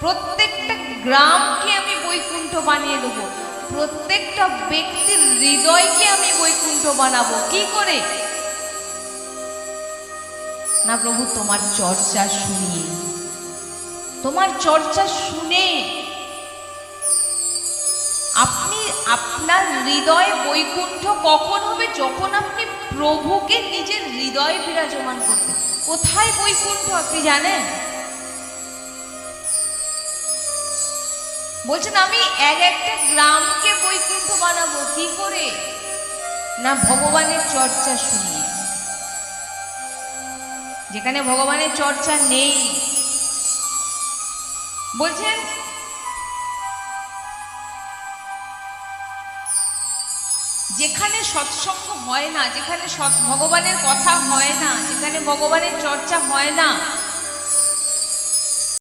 প্রত্যেকটা গ্রামকে আমি বৈকুণ্ঠ বানিয়ে দেবো, প্রত্যেকটা ব্যক্তির হৃদয়কে আমি বৈকুণ্ঠ বানাবো। কি করে? না প্রভু, তোমার চর্চা শুনিয়ে, তোমার চর্চা শুনে। আপনি আপনার হৃদয় বৈকুণ্ঠ কখন হবে? যখন আপনি প্রভুকে নিজের হৃদয়ে বিরাজমান করবেন। কোথায় বৈকুণ্ঠ আপনি জানেন? বলছেন আমি একটা গ্রামকে বৈকুণ্ঠ বানাবো। কি করে? না ভগবানের চর্চা শুনিয়ে। যেখানে ভগবানের চর্চা নেই, বলছেন যেখানে সৎসঙ্গ হয় না, যেখানে ভগবানের কথা হয় না, যেখানে ভগবানের চর্চা হয় না,